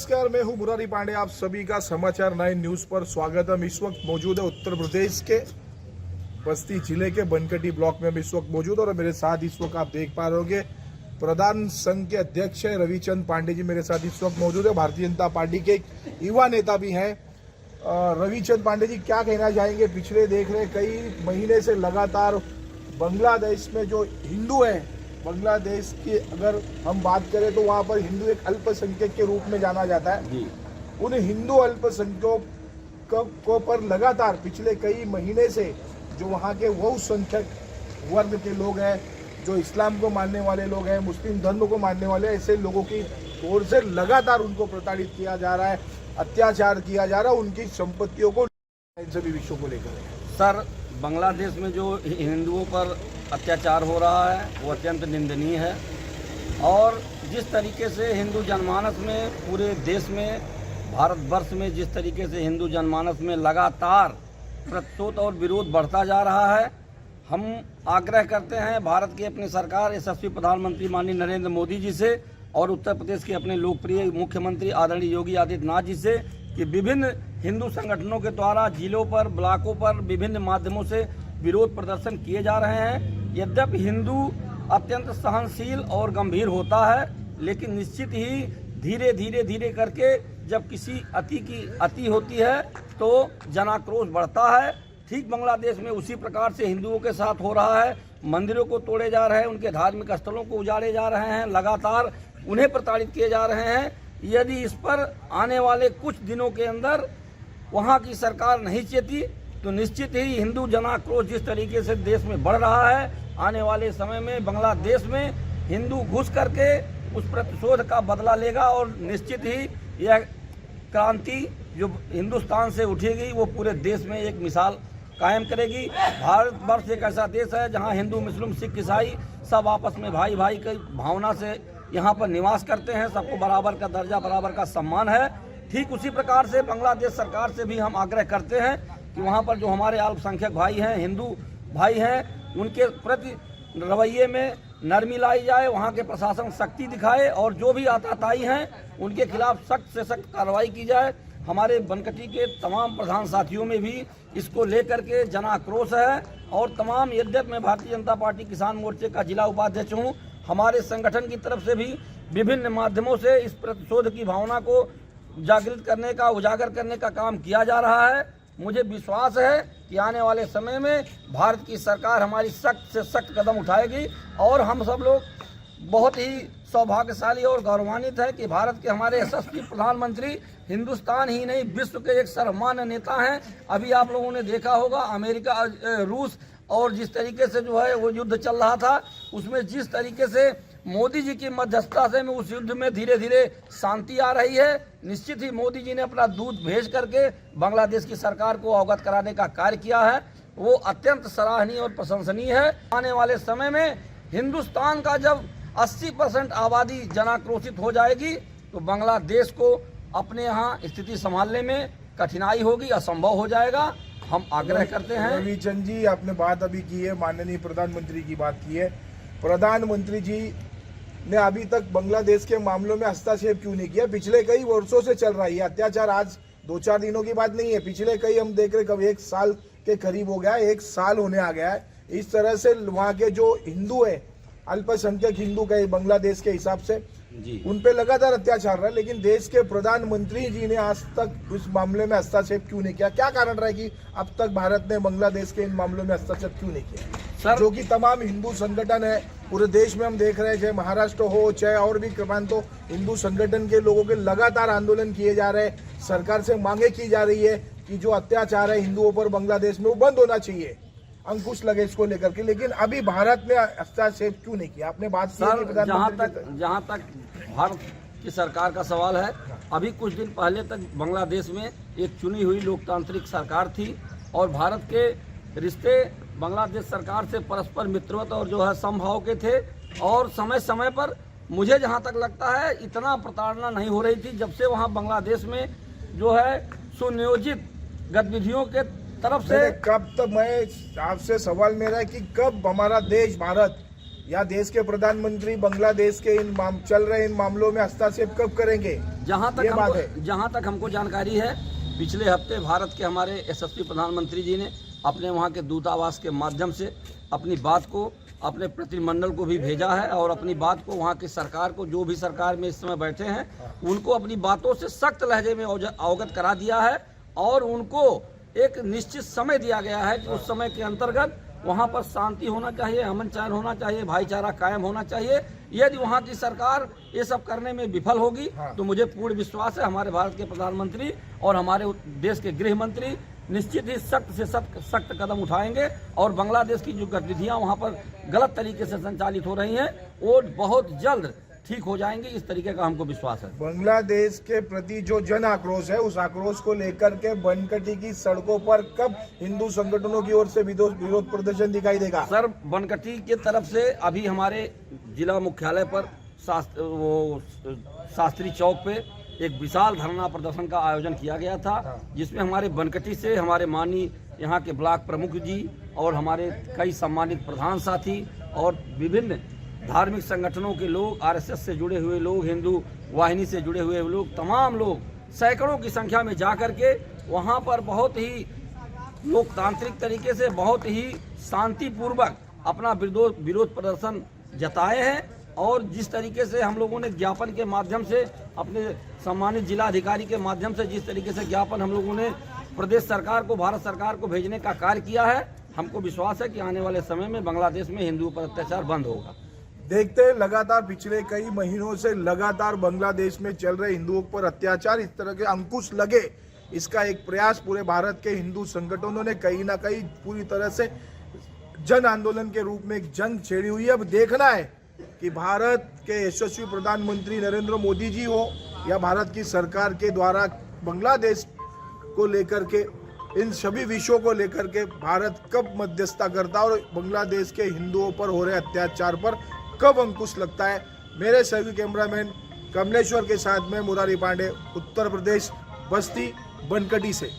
नमस्कार, मैं हूं मुरारी पांडे। आप सभी का समाचार 9 न्यूज पर स्वागत है। हम इस वक्त मौजूद है उत्तर प्रदेश के बस्ती जिले के बनकटी ब्लॉक में हम इस वक्त मौजूद और मेरे साथ इस वक्त आप देख पा रहे होंगे प्रधान संघ के अध्यक्ष है रविचंद पांडे जी मेरे साथ इस वक्त मौजूद है। भारतीय जनता पार्टी के एक युवा नेता भी हैं। रविचंद पांडे जी, क्या कहना चाहेंगे? पिछले देख रहे कई महीने से लगातार बांग्लादेश में जो हिंदू है, बांग्लादेश की अगर हम बात करें तो वहाँ पर हिंदू एक अल्पसंख्यक के रूप में जाना जाता है जी। उन हिंदू अल्पसंख्यकों पर लगातार पिछले कई महीने से जो वहाँ के बहुसंख्यक वर्ग के लोग हैं, जो इस्लाम को मानने वाले लोग हैं, मुस्लिम धर्म को मानने वाले ऐसे लोगों की ओर से लगातार उनको प्रताड़ित किया जा रहा है, अत्याचार किया जा रहा है, उनकी संपत्तियों को, इन सभी विषयों को लेकर। सर, बांग्लादेश में जो हिंदुओं पर अत्याचार हो रहा है वो अत्यंत निंदनीय है और जिस तरीके से हिंदू जनमानस में पूरे देश में, भारतवर्ष में जिस तरीके से हिंदू जनमानस में लगातार प्रतिशोध और विरोध बढ़ता जा रहा है, हम आग्रह करते हैं भारत की अपनी सरकार यशस्वी प्रधानमंत्री माननीय नरेंद्र मोदी जी से और उत्तर प्रदेश के अपने लोकप्रिय मुख्यमंत्री आदरणीय योगी आदित्यनाथ जी से कि विभिन्न हिंदू संगठनों के द्वारा जिलों पर, ब्लॉकों पर विभिन्न माध्यमों से विरोध प्रदर्शन किए जा रहे हैं। यद्यपि हिंदू अत्यंत सहनशील और गंभीर होता है, लेकिन निश्चित ही धीरे धीरे करके जब किसी अति की अति होती है तो जनाक्रोश बढ़ता है। ठीक बांग्लादेश में उसी प्रकार से हिंदुओं के साथ हो रहा है। मंदिरों को तोड़े जा रहे हैं, उनके धार्मिक स्थलों को उजाड़े जा रहे हैं, लगातार उन्हें प्रताड़ित किए जा रहे हैं। यदि इस पर आने वाले कुछ दिनों के अंदर वहाँ की सरकार नहीं चेती तो निश्चित ही हिंदू जनाक्रोश जिस तरीके से देश में बढ़ रहा है, आने वाले समय में बांग्लादेश में हिंदू घुस करके उस प्रतिशोध का बदला लेगा और निश्चित ही यह क्रांति जो हिंदुस्तान से उठेगी वो पूरे देश में एक मिसाल कायम करेगी। भारतवर्ष एक ऐसा देश है जहाँ हिंदू, मुस्लिम, सिख, ईसाई सब आपस में भाई भाई की भावना से यहाँ पर निवास करते हैं। सबको बराबर का दर्जा, बराबर का सम्मान है। ठीक उसी प्रकार से बांग्लादेश सरकार से भी हम आग्रह करते हैं कि वहाँ पर जो हमारे अल्पसंख्यक भाई हैं, हिंदू भाई हैं, उनके प्रति रवैये में नरमी लाई जाए, वहाँ के प्रशासन शक्ति दिखाए और जो भी आतताई हैं उनके खिलाफ सख्त से सख्त कार्रवाई की जाए। हमारे बनकटी के तमाम प्रधान साथियों में भी इसको लेकर के जनाक्रोश है और तमाम, यद्यप मैं भारतीय जनता पार्टी किसान मोर्चे का जिला उपाध्यक्ष हूँ, हमारे संगठन की तरफ से भी विभिन्न माध्यमों से इस प्रतिशोध की भावना को जागृत करने का, उजागर करने का काम किया जा रहा है। मुझे विश्वास है कि आने वाले समय में भारत की सरकार हमारी सख्त से सख्त कदम उठाएगी और हम सब लोग बहुत ही सौभाग्यशाली और गौरवान्वित है कि भारत के हमारे यशस्वी प्रधानमंत्री हिंदुस्तान ही नहीं विश्व के एक सर्वमान्य नेता हैं। अभी आप लोगों ने देखा होगा अमेरिका, रूस और जिस तरीके से जो है वो युद्ध चल रहा था, उसमें जिस तरीके से मोदी जी की मध्यस्थता से उस युद्ध में धीरे धीरे शांति आ रही है। निश्चित ही मोदी जी ने अपना दूत भेज करके बांग्लादेश की सरकार को अवगत कराने का कार्य किया है, वो अत्यंत सराहनीय और प्रशंसनीय है। आने वाले समय में हिंदुस्तान का जब 80% आबादी जनाक्रोशित हो जाएगी तो बांग्लादेश को अपने यहाँ स्थिति संभालने में कठिनाई होगी, असंभव हो जाएगा। हम आग्रह करते हैं। रविचंद जी, आपने बात अभी की है, माननीय प्रधानमंत्री की बात की है। प्रधानमंत्री जी ने अभी तक बांग्लादेश के मामलों में हस्तक्षेप क्यों नहीं किया? पिछले कई वर्षों से चल रहा है अत्याचार, आज 2-4 दिनों की बात नहीं है। पिछले कई हम देख रहे, कभी 1 साल के करीब हो गया है, 1 साल होने आ गया है। इस तरह से वहाँ के जो हिंदू है, अल्पसंख्यक हिंदू का बांग्लादेश के हिसाब से जी, उन पे लगातार अत्याचार रहा है, लेकिन देश के प्रधानमंत्री जी ने आज तक उस मामले में हस्तक्षेप क्यों नहीं किया? क्या कारण रहा है कि अब तक भारत ने बांग्लादेश के इन मामलों में हस्तक्षेप क्यों नहीं किया? सर, जो कि तमाम हिंदू संगठन है पूरे देश में हम देख रहे हैं, चाहे महाराष्ट्र हो चाहे और भी प्रांतों, हिंदू संगठन के लोगों के लगातार आंदोलन किए जा रहे हैं। सरकार से मांगे की जा रही है कि जो अत्याचार है हिंदुओं पर बांग्लादेश में वो बंद होना चाहिए, अंकुश लगे इसको लेकर के, लेकिन अभी भारत ने हस्तक्षेप क्यों नहीं किया? आपने बात की जहाँ तक भारत की सरकार का सवाल है, अभी कुछ दिन पहले तक बांग्लादेश में एक चुनी हुई लोकतांत्रिक सरकार थी और भारत के रिश्ते बांग्लादेश सरकार से परस्पर मित्रवत और जो है समभाव के थे और समय समय पर मुझे जहाँ तक लगता है इतना प्रताड़ना नहीं हो रही थी जब से वहाँ बांग्लादेश में जो है सुनियोजित गतिविधियों के तरफ से। कब तक, मैं आपसे सवाल मेरा है कि कब हमारा देश भारत या देश के प्रधानमंत्री बांग्लादेश के चल रहे इन मामलों में हस्तक्षेप कब करेंगे? जहां ये बात है। जहां तक हमको जानकारी है, पिछले हफ्ते भारत के हमारे यशस्वी प्रधानमंत्री जी ने अपने वहां के दूतावास के माध्यम से अपनी बात को अपने प्रतिनिधिमंडल को भी भेजा है और अपनी बात को वहां की सरकार को, जो भी सरकार में इस समय बैठे हैं, उनको अपनी बातों से सख्त लहजे में अवगत करा दिया है और उनको एक निश्चित समय दिया गया है कि उस समय के अंतर्गत वहां पर शांति होना चाहिए, अमन चैन होना चाहिए, भाईचारा कायम होना चाहिए। यदि वहां की सरकार ये सब करने में विफल होगी तो मुझे पूर्ण विश्वास है हमारे भारत के प्रधानमंत्री और हमारे देश के गृह मंत्री निश्चित ही सख्त से सख्त कदम उठाएंगे और बांग्लादेश की जो गतिविधियां वहां पर गलत तरीके से संचालित हो रही हैं वो बहुत जल्द ठीक हो जाएंगे, इस तरीके का हमको विश्वास है। बांग्लादेश के प्रति जो जन आक्रोश है, उस आक्रोश को लेकर के बनकटी की सड़कों पर कब हिंदू संगठनों की ओर से विरोध प्रदर्शन दिखाई देगा? सर, बनकटी की तरफ से अभी हमारे जिला मुख्यालय पर शास्त्री चौक पे एक विशाल धरना प्रदर्शन का आयोजन किया गया था, जिसमें हमारे बनकटी से हमारे माननीय यहाँ के ब्लॉक प्रमुख जी और हमारे कई सम्मानित प्रधान साथी और विभिन्न धार्मिक संगठनों के लोग, आरएसएस से जुड़े हुए लोग, हिंदू वाहिनी से जुड़े हुए लोग, तमाम लोग सैकड़ों की संख्या में जाकर के वहाँ पर बहुत ही लोकतांत्रिक तरीके से, बहुत ही शांतिपूर्वक अपना विरोध प्रदर्शन जताए हैं और जिस तरीके से हम लोगों ने ज्ञापन के माध्यम से अपने सम्मानित जिला अधिकारी के माध्यम से जिस तरीके से ज्ञापन हम लोगों ने प्रदेश सरकार को, भारत सरकार को भेजने का कार्य किया है, हमको विश्वास है कि आने वाले समय में बांग्लादेश में हिंदुओं पर अत्याचार बंद होगा। देखते हैं लगातार पिछले कई महीनों से लगातार बांग्लादेश में चल रहे हिंदुओं पर अत्याचार, इस तरह के अंकुश लगे, इसका एक प्रयास पूरे भारत के हिंदू संगठनों ने कहीं ना कहीं पूरी तरह से जन आंदोलन के रूप में एक जंग छेड़ी हुई है। अब देखना है कि भारत के यशस्वी प्रधानमंत्री नरेंद्र मोदी जी हो या भारत की सरकार के द्वारा बांग्लादेश को लेकर के, इन सभी विषयों को लेकर के भारत कब मध्यस्थता करता है और बांग्लादेश के हिंदुओं पर हो रहे अत्याचार पर कब अंकुश लगता है। मेरे सभी कैमरामैन कमलेश्वर के साथ में मुरारी पांडे, उत्तर प्रदेश, बस्ती बनकटी से।